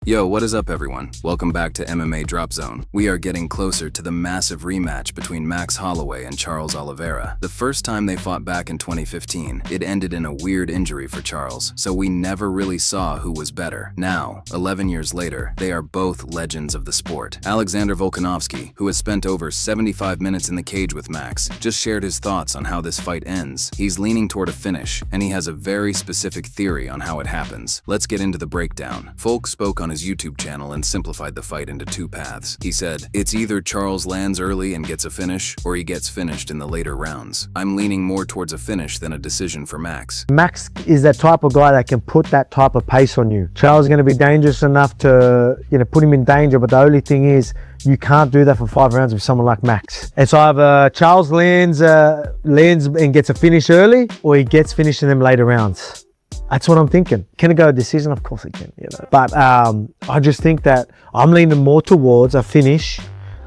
Yo, what is up everyone? Welcome back to MMA Drop Zone. We are getting closer to the massive rematch between Max Holloway and Charles Oliveira. The first time they fought back in 2015, it ended in a weird injury for Charles, so we never really saw who was better. Now, 11 years later, they are both legends of the sport. Alexander Volkanovski, who has spent over 75 minutes in the cage with Max, just shared his thoughts on how this fight ends. He's leaning toward a finish, and he has a very specific theory on how it happens. Let's get into the breakdown. Volk spoke on his YouTube channel and simplified the fight into two paths. He said, "It's either Charles lands early and gets a finish, or he gets finished in the later rounds. I'm leaning more towards a finish than a decision for Max." Max is that type of guy that can put that type of pace on you. Charles is going to be dangerous enough to, put him in danger, but the only thing is, you can't do that for 5 rounds with someone like Max. It's either Charles lands and gets a finish early, or he gets finished in them later rounds. That's what I'm thinking. Can it go a decision? Of course it can, But I just think that I'm leaning more towards a finish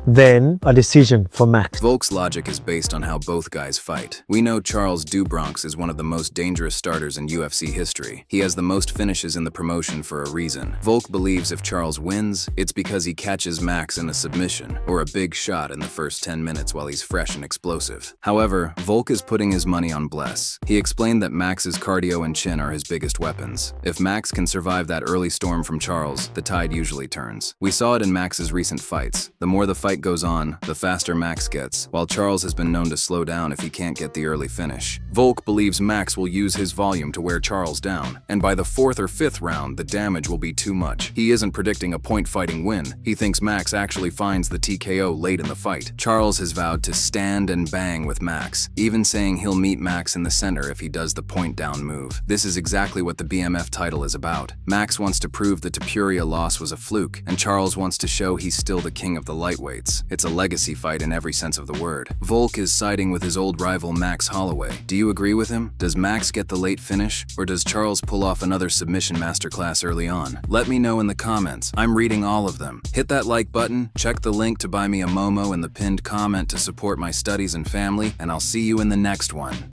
than a decision for Max. Volk's logic is based on how both guys fight. We know Charles do Bronx is one of the most dangerous starters in UFC history. He has the most finishes in the promotion for a reason. Volk believes if Charles wins, it's because he catches Max in a submission or a big shot in the first 10 minutes while he's fresh and explosive. However, Volk is putting his money on Bless. He explained that Max's cardio and chin are his biggest weapons. If Max can survive that early storm from Charles, the tide usually turns. We saw it in Max's recent fights. The more the fight goes on, the faster Max gets, while Charles has been known to slow down if he can't get the early finish. Volk believes Max will use his volume to wear Charles down, and by the 4th or 5th round, the damage will be too much. He isn't predicting a point-fighting win. He thinks Max actually finds the TKO late in the fight. Charles has vowed to stand and bang with Max, even saying he'll meet Max in the center if he does the point-down move. This is exactly what the BMF title is about. Max wants to prove the Topuria loss was a fluke, and Charles wants to show he's still the king of the lightweights. It's a legacy fight in every sense of the word. Volk is siding with his old rival Max Holloway. Do you agree with him? Does Max get the late finish, or does Charles pull off another submission masterclass early on? Let me know in the comments. I'm reading all of them. Hit that like button, check the link to buy me a Momo in the pinned comment to support my studies and family, and I'll see you in the next one.